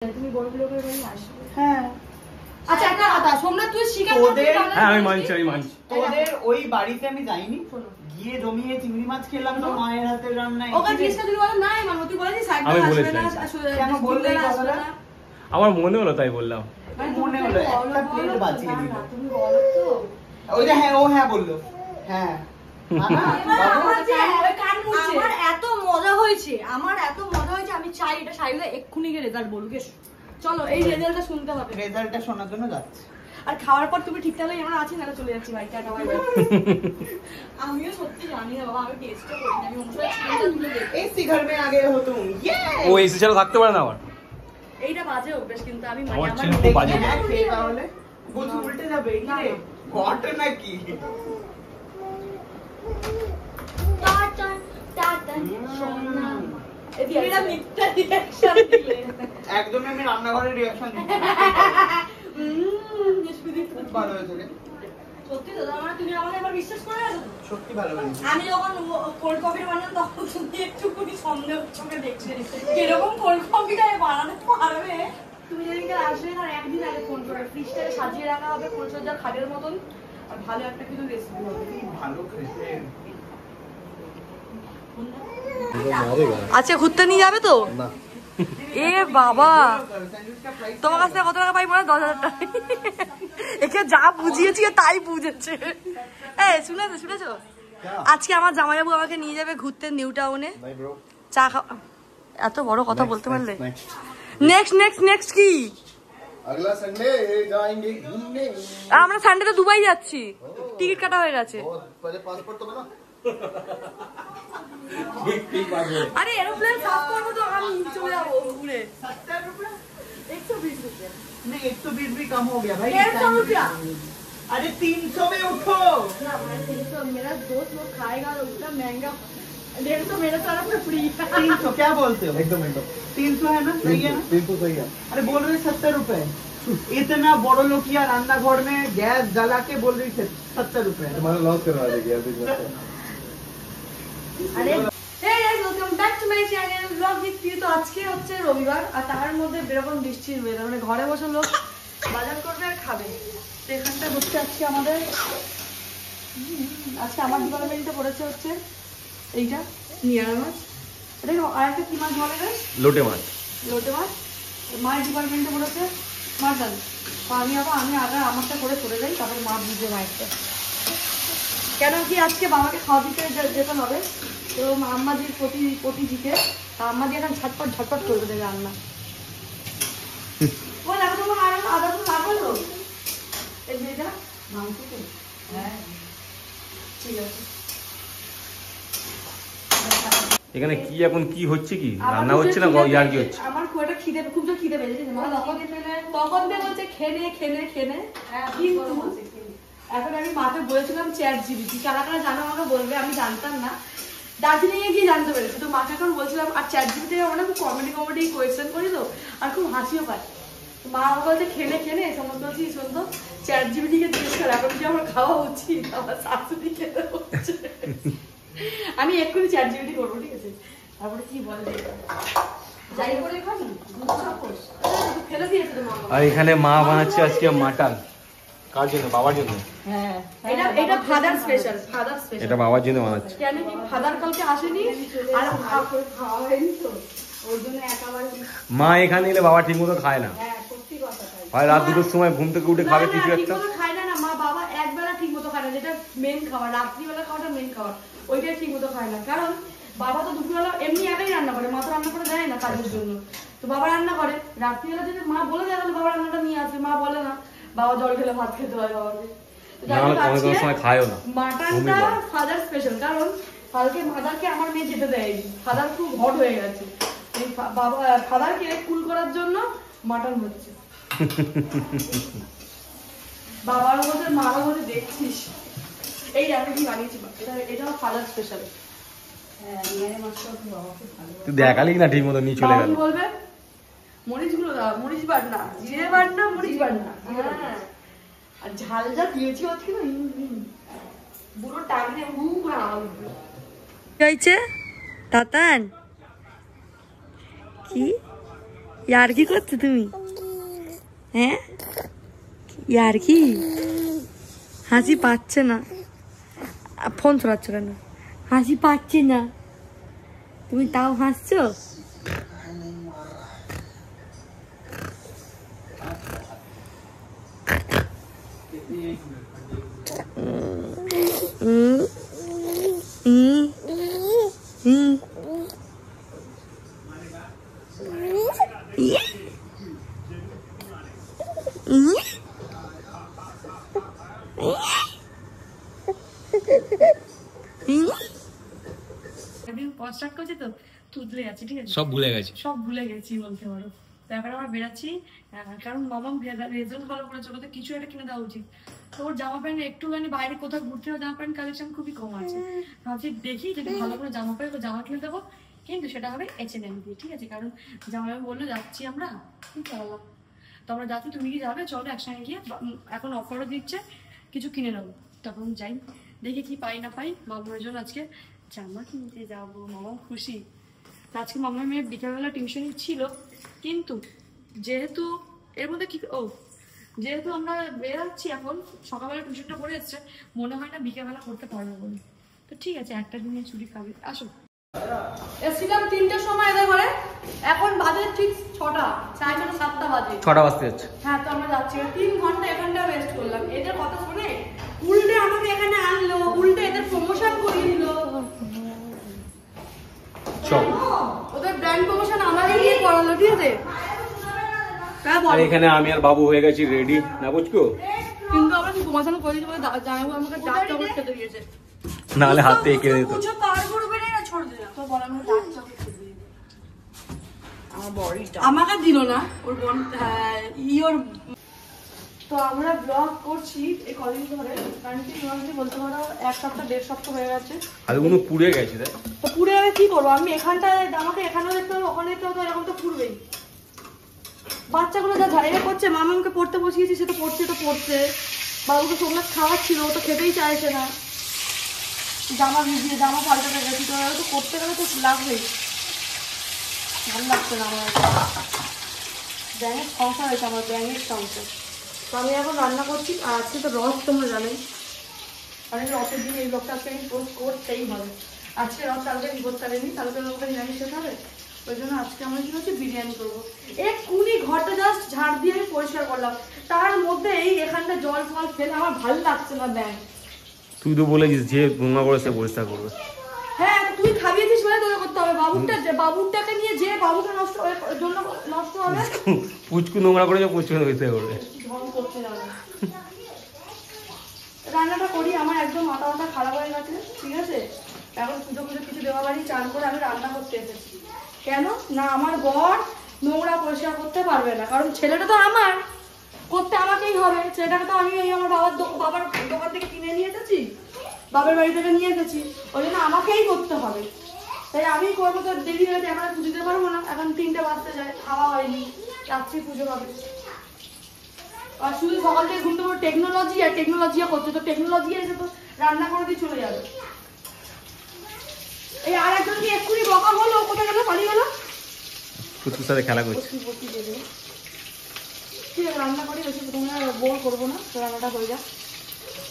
তুমি বড় লোকের বাড়ি আসবে। হ্যাঁ আচ্ছা একটা কথা সোমনাথ তুই স্বীকার করছিস? হ্যাঁ আমি মানছি তোদের ওই বাড়িতে আমি যাইনি, গিয়ে জমিয়ে চিংড়ি মাছ খেলাম তো মায়ের হাতের রান্না। ওকে জিজ্ঞেস করে বল নাই মানে তুই বলেছিস সাইডে আমি আসবে বলেছি। না কেন বললি এই কথাটা? আমার মনে হলো তাই বললাম। মনে হলো একটা প্লেট বাঁচিয়ে দিল। তুমি বলো তো ওই যে হ্যাঁ ও হ্যাঁ বললো হ্যাঁ। আমার এত মজা হয়েছে আমি চাই এটা সাইলে এক্ষুনি গিয়ে রেজাল্ট বলুক। চলো এই রেজাল্টটা শুনতে হবে। রেজাল্টটা শোনার জন্য যাচ্ছে। আর খাওয়ার পর তুমি ঠিক তাহলে আমরা আছি না চলে যাচ্ছি ভাই টাটা বাই বাই। আমিও সত্যি জানি না বাবা, আমি টেস্টও করি না, আমি অনুসারে চিকেনটা তুলে দেখি। এসি ঘর মে আগে হতো ও এসি ছাড়া থাকতে পারে না আবার। এইটা বাজে অভ্যাস কিন্তু আমি মানে আমার আমার ছেলে খুব বাজে। হ্যাঁ খেয়ে তাহলে বুঝ উল্টে যাবে কি রে ঘটে নাকি? টাটা টাটা সোনা এটা মিথ্যা রিঅ্যাকশন দিলে একদম আমি রান্নাঘরের রিঅ্যাকশন দিচ্ছি। খুব ভালো হয়েছে রে সত্যি তো আমার তুমি আমাকে এবার বিশ্বাস করে আছো? সত্যি ভালো হয়েছে। আমি যখন কোল্ড কফি বানালাম তখন তুমি একটুখানি সন্দেহ চোখে দেখছিলে কিরকম কোল্ড কফিটা বানাতে পারবে। তুমি যেদিনকে আসলে না একদিন আগে ফোন করে ফ্রিজটাকে সাজিয়ে রাখা হবে ফুলসজ্জার খাটের মতন, আর ভালো একটা কিছু রেসিপি হবে। ভালো খেতে। আচ্ছা ঘুরতে নিয়ে যাবে তো? এ বাবা তোমার কাছ থেকে কত টাকা পাই মনে হয়? 10,000 টাকা। একে যা বুঝিয়েছি তাই বুঝেছে। শুনেছো আজকে আমার জামাইবাবু আমাকে নিয়ে যাবে ঘুরতে নিউ টাউনে চা খাওয়া। এত বড় কথা বলতে পারলে? নেক্সট কি? अगला संडे जाएंगे घूमने। আমরা সানডেতে দুবাই যাচ্ছি, টিকিট কাটা হয়ে গেছে। पहले पासपोर्ट तो बना। আরে এরোপ্লেন সাফ করবো তো আমি চলে যাবো ঘুরে। 70 रुपया 120 रुपया नहीं 120 भी कम हो गया भाई। 150 रुपया। अरे 300 में उठो ना भाई 300 मेरा दोस्त लोग खाएगा तो उतना महंगा। 150 मेरे तरफ से फ्री। 300 क्या बोलते हो? एकदम 300 है ना? सही है ना? 300 सही है। अरे बोल रहे 70 रुपए। इतना बड़ो लोकिया रान्ना घर में गैस जला के बोल रही 70 रुपए। तुम्हारा लॉस करवा देगी यार बिजनेस। আরে hey guys welcome back to my channel vlog দেখছি। তো আজকে হচ্ছে রবিবার আর তার মধ্যে বেরকম বৃষ্টির ওয়েদার, মানে ঘরে বসে লোক বাজার করবে আর খাবে। তো এখানটা হচ্ছে আজকে আমার ডিপার্টমেন্টে পড়েছে হচ্ছে এইটা নিয়ার মাছ, এটা আর একটা কি মাছ বলে রে? লোটে মাছ। লোটে মাছ। মায়ের ডিপার্টমেন্টে পড়েছে মাটন। আমি আগে আমারটা করে চলে যাই, তারপরে মা বুঝে মায়েরটা। কেন কি আজকে বাবাকে খাওয়া দিতে যেতে হবে, তো আম্মাদির প্রতি জিতে আম্মাদি এখন ঝটপট করবে দেবে রান্না। ও দেখো তোমার আদা তো লাগবে তো এই যে মাংস তো। হ্যাঁ ঠিক আছে। এখানে কি এখন কি হচ্ছে? কি রান্না হচ্ছে না ইয়ার কি হচ্ছে? আমার খুব একটা খুব জোর খিদে পেয়েছে। তখন দিয়ে বলছে খেনে কিন্তু এখন আমি মাকে বলেছিলাম ChatGPT, কারা জানো আমাকে বলবে, আমি জানতাম না, দার্জিলিং এ গিয়ে জানতে পেরেছি। তো মাকে এখন বলছিলাম, আর ChatGPT আমরা খুব কমেডি কোয়েশ্চেন করি তো আর খুব হাসিও পায়। মা আমাকে বলছে খেনে সমস্ত বলছি শোন তো ChatGPT কে জিজ্ঞেস করে এখন কি আমার খাওয়া উচিত, আমার শাশুড়ি খেতে হচ্ছে। আমি এক্ষুনি ChatGPT করবো, ঠিক আছে? তারপরে কি বলে যাই করে খাবি ফেলে দিয়েছে তো মা। আর এখানে মা বানাচ্ছে আজকে মাটন। কার জন্য? বাবার জন্য। হ্যাঁ এটা ফাদার স্পেশাল। এটা বাবার জন্য বানাচ্ছে। কেন কি ফাদার কালকে আসেনি আর খাওয়া হয়নি তো ওর জন্য একেবারে। মা এখানে এলে বাবা ঠিকমতো খায় না। হ্যাঁ সত্যি কথা। হয় রাত 2টোর সময় ঘুম থেকে উঠে খাবে কিছু একটা। ঠিকমতো খায় না মা বাবা, একবেলা ঠিকমতো খায় না, যেটা মেন খাবার রাত্রিবেলা খাওয়াটা মেন খাবার, ওইটাই ঠিকমতো খায় না। কারণ বাবা তো দুপুরবেলা এমনি একাই রান্না করে, মা তো রান্না করে দেয় না কাজের জন্য। তো বাবা রান্না করে রাত্রিবেলা, যদি মা বলে দেয় তাহলে বাবা রান্নাটা নিয়ে আসে, মা বলে না, বাবা জল খেলে ভাত খেতে হয় বাবাকে। মাটনটা ফাদার স্পেশাল, কারণ কালকে ফাদারকে আমার মেয়ে যেতে দেয়নি, ফাদার খুব হট হয়ে গেছে। ফাদারকে কুল করার জন্য মাটন হচ্ছে। বাবারও বলছে মারও বলছে দেখছিস এই আমি কি বানিয়েছি, এটা ফাদার স্পেশাল। তুই দেখালি না ঠিক মতো নিয়ে চলে গেল। বলবে মরিচ গুলো দাও, মরিচ বাটনা, জিরে বাটনা, মরিচ বাটনা। হ্যাঁ আর ঝাল যা দিয়েছি আজকে না পুরো টাইমে চাইছে তাতান কি यार কি করছো তুমি? হ্যাঁ यार কি হাসি পাচ্ছে না, ফোন ছড়াচ্ছ কেন? হাসি পাচ্ছে না তুমি তাও হাসছো? কনস্ট্রাক্ট করছি তো তুদলে যাচ্ছে, ঠিক আছে? সব ভুলে গেছি, সব ভুলে গেছি বলতে পারো। তারপরে আমরা বেরাচ্ছি, কারণ মামাম রেজাল্ট ভালো করেছে, ওটা কিছু একটা কিনে দেওয়া উচিত। তো ওর জামা প্যান্ট একটুখানি বাইরে কোথাও ঘুরতে হবে, জামা প্যান্ট কালেকশন খুবই কম আছে। ভাবছি দেখি যদি ভালো করে জামা প্যান্ট জামা কিনে দেবো, কিন্তু সেটা হবে H&M দিয়ে, ঠিক আছে? কারণ জামাই বললো যাচ্ছি আমরা, কি করবো, তো আমরা যাচ্ছি, তুমি কি যাবে? চলো একসঙ্গে গিয়ে, এখন অফারও দিচ্ছে, কিছু কিনে নেবো। তখন যাই, দেখি কি পাই না পাই। মামার জন্য আজকে জামা কিনতে যাবো, মামা খুশি। আজকে মামার মেয়ে বিকালবেলা টিউশনই ছিল, কিন্তু যেহেতু এর মধ্যে কি যেহেতু আমরা বেরাচ্ছি এখন, সকালবেলা টিউশনটা করে এসছে, মনে হয় না বিকেলবেলা করতে পারবো বলে। তো ঠিক আছে, একটা দিনে ছুটি খাবে। আসো, এসছিলাম 3টার সময় এদের ঘরে, এখন বাজে ঠিক 6টা, 7:30 বাজে, 6টা বাজতে যাচ্ছে। হ্যাঁ, তো আমরা যাচ্ছি, 3 ঘন্টা এখানটা ওয়েস্ট করলাম। এদের কথা শুনে উল্টে আমাকে এখানে আনলো, উল্টে এদের প্রমোশন করিয়ে দিল। ওদের ব্র্যান্ড প্রমোশন আমাকে দিয়ে করালো, ঠিক আছে? আর এখানে আমি আর বাবু হয়ে গেছি রেডি, না বুঝছো? কিন্তু আমরা কি প্রমোশন করে দিতে বলে জামাইবাবু আমাকে ডাক চকলেট খেতে দিয়েছে, নাহলে হাতে এঁকে দিত। কিছু পার করবে না, ছোড় দে তো বল, আমাকে ডাক চকলেট খেতে দিয়েছে। আমার বড়িটা আমাকে দিল না, ওর বোন ইওর। তো আমরা ব্লগ করছি এই কদিন ধরে, কন্টিনিউয়াসলি বলতে পারো 1 সপ্তাহ 1.5 সপ্তাহ হয়ে গেছে। আর কোনো পুড়ে গেছে, তাই তো পুড়ে আমি কি করবো? আমি এখানটায় আমাকে এখানেও দেখতে হবে, ওখানে দেখতে হবে, এরকম তো পুড়বেই। বাচ্চাগুলো যা ঝাড়িয়ে করছে, মামাকে পড়তে বসিয়েছি, সে তো পড়ছে, তো পড়ছে। বাবুকে সোমনাথ খাওয়াচ্ছিল, ও তো খেতেই চাইছে না। জামা ভিজিয়ে জামা পাল্টাতে গেছি, তো তো করতে গেলে তো লাগবেই, ভালো লাগছে না আমার। ব্যাঙের সংসার হয়েছে আমার, ব্যাঙের সংসার। তো আমি এখন রান্না করছি, আর আজকে তো রথ, তোমরা জানোই, অনেক রথের দিন এই ব্লগটা আজকে আমি পোস্ট করতেই হবে। আজকে রথ, কালকে বিপদ পারেনি, কালকে আমাকে নিরামিষ খেতে হবে, ওই জন্য আজকে আমরা কি হচ্ছে বিরিয়ানি করবো। এক্ষুনি ঘরটা জাস্ট ঝাড় দিয়ে আমি পরিষ্কার করলাম, তার মধ্যে এই এখানটা জল ফল ফেলে আমার ভালো লাগছে না। ব্যাং, তুই তো বলেছিস যে নোংরা করে সে পরিষ্কার করবে। হ্যাঁ, তুই খাবিয়েছিস বলে তোকে করতে হবে। বাবুরটাকে নিয়ে যে বাবুটা নষ্ট জন্য নষ্ট হবে, পুচকু নোংরা করে পুচকু পরিষ্কার করবে। রান্নাটা করি, আমার একদম মাথা খারাপ হয়ে গেছে, ঠিক আছে? এখন পুজো কিছু দেওয়া বাড়ি চান করে আমি রান্না করতে এসেছি। কেন না, আমার বর নোংরা পরিষ্কার করতে পারবে না, কারণ ছেলেটা তো আমার, করতে আমাকেই হবে। ছেলেটাকে তো আমি আমার বাবার দোকান থেকে কিনে নিয়ে এসেছি, বাবার বাড়ি থেকে নিয়ে এসেছি, ওই জন্য আমাকেই করতে হবে। তাই আমি করবো, তো দেরি হয়ে যায়, এখন পুজো দিতে পারবো না। এখন 3টে বাজতে যায়, খাওয়া হয়নি, রাত্রি পুজো হবে। আর শুধু সকাল থেকে ঘুম থেকে টেকনোলজি করছে, তো টেকনোলজি এসে তো রান্না করে দিয়ে চলে যাবে। এই আর একজন কি এক্ষুনি বকা হলো, কোথায় গেল, পালিয়ে গেল, পুতুর সাথে খেলা করছে। ঠিক আছে, রান্না করি, বেশি তোমরা বোর করবো না, তো রান্নাটা হয়ে যাক,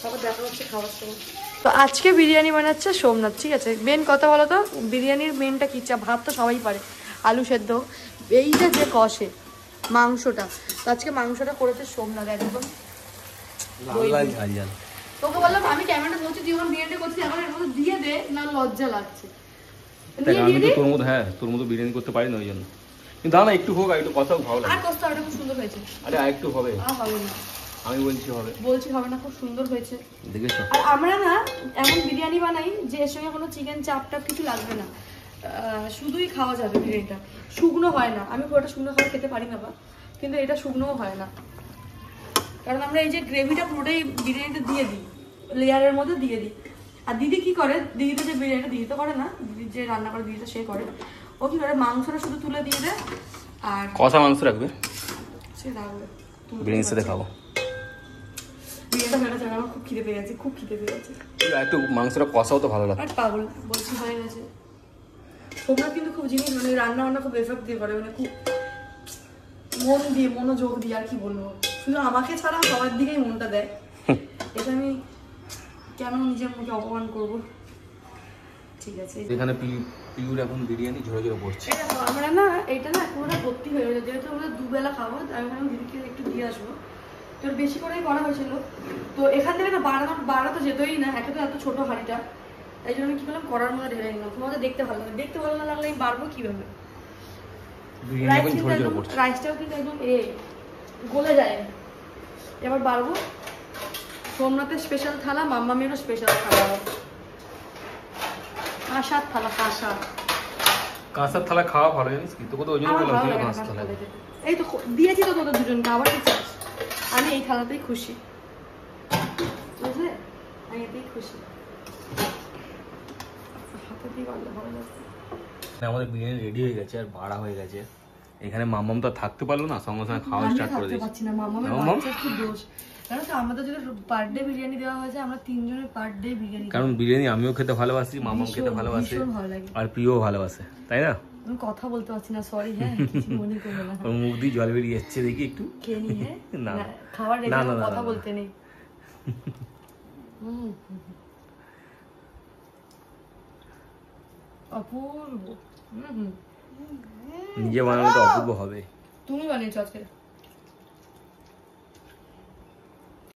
তারপর দেখা হচ্ছে খাওয়ার সময়। তো আজকে বিরিয়ানি বানাচ্ছে সোমনাথ, ঠিক আছে? মেন কথা বলো তো, বিরিয়ানির মেনটা কি? ভাত তো সবাই পারে, আলু সেদ্ধ, এইটা যে কষে মাংসটা, তো আজকে মাংসটা করেছে সোমনাথ একদম। তোকে বললাম আমি ক্যামেরাটা ধরছি, তুই যখন বিরিয়ানি করছিস, এখন এর মধ্যে দিয়ে দে, না লজ্জা লাগছে। আমি তো তোর মতো, হ্যাঁ তোর মতো বিরিয়ানি করতে পারি না, ওই জন্য। কিন্তু দাঁড়া একটু হোক, একটু কথা ভালো লাগে। আর কষ্ট, ওটা খুব সুন্দর হয়েছে। আরে আর একটু হবে, হবে না, আমি বলছি হবে না, খুব সুন্দর হয়েছে, দেখেছো? আর আমরা না এমন বিরিয়ানি বানাই যে এর সঙ্গে কোনো চিকেন চাপ টাপ কিছু লাগবে না, শুধুই খাওয়া যাবে বিরিয়ানিটা। শুকনো হয় না, আমি পুরোটা শুকনো খাবার খেতে পারি না, বা কিন্তু এটা শুকনোও হয় না, কারণ আমরা এই যে গ্রেভিটা পুরোটাই বিরিয়ানিতে দিয়ে দিই, লেয়ারের মধ্যে দিয়ে দিই। আর দিদি কি করে, দিদিটা যে বিরিয়ানিটা দিদি তো করে না, দিদি যে রান্না করে দিদিটা সে করে, ও কি করে মাংসটা শুধু তুলে দিয়ে দেয়, আর কষা মাংস রাখবে, সে রাখবে, বিরিয়ানির সাথে খাবো। বিরিয়ানিটা হয়ে গেছে, আমার খুব খিদে পেয়ে গেছে, খুব খিদে পেয়ে গেছে। একটু মাংসটা কষাও তো ভালো লাগে। আর পাগল বলছি হয়ে গেছে। তোমরা কিন্তু খুব জিনিস মানে রান্না বান্না খুব এফেক্ট দিয়ে করে, মানে খুব মন দিয়ে মনোযোগ দিয়ে আর কি বলবো, শুধু আমাকে ছাড়া সবার দিকেই মনটা দেয়। এটা আমি কেন নিজের মুখে অপমান করব? ঠিক আছে, এখানে পিউর এখন বিরিয়ানি ঝরে ঝরে পড়ছে। এটা আমরা না এটা না পুরোটা ভর্তি হয়ে গেছে, যেহেতু আমরা দুবেলা খাবো তাই আমি দিদিকে একটু দিয়ে আসবো। তো বেশি করেই করা হয়েছিল, তো এখান থেকে না বাড়া তো যেতই না, একে তো এত ছোট হাঁড়িটা, তাই জন্য আমি কি করলাম করার মধ্যে ঢেলে নিলাম। তোমাদের দেখতে ভালো লাগে, দেখতে ভালো না লাগলে আমি বাড়বো কিভাবে? রাইসটাও কিন্তু একদম গলে যায়। এবার বাড়বো। সোমনাথের স্পেশাল থালা, মাম্মামেরও স্পেশাল থালা, কাঁসার থালা, কাঁসার থালা খাওয়া ভালো জানিস কি, তোকে তো ওই জন্য বললাম কাঁসার থালা। এই তো দিয়েছি তো তোদের দুজনকে, আবার কি চাস? আমি এই থালাতেই খুশি, বুঝলে? আমি এতেই খুশি। হাতে দিয়ে বাড়লে ভালো লাগছে। আমাদের বিরিয়ানি রেডি হয়ে গেছে আর বাড়া হয়ে গেছে। এখানে মাম্মাম তো থাকতে পারলো না, সঙ্গে সঙ্গে খাওয়া স্টার্ট করে দিয়েছে। পাচ্ছি না, মাম্মামের বাচ্চার কি দোষ? কারণ তো আমাদের যদি পার ডে বিরিয়ানি দেওয়া হয়েছে, আমরা তিনজনের পার ডে বিরিয়ানি, কারণ বিরিয়ানি আমিও খেতে ভালোবাসি, মামাম খেতে ভালোবাসে, আর প্রিয়ও ভালোবাসে, তাই না? আমি কথা বলতে পারছি না, সরি। হ্যাঁ, কিছু মনে করবে না। ওর মুখ দিয়ে জল বেরিয়ে যাচ্ছে, দেখি একটু খেয়ে নি। হ্যাঁ, না খাবার রেখে কথা বলতে নেই। অপূর্ব। নিজে বানানো তো অপূর্ব হবে। তুমি বানিয়েছো আজকে?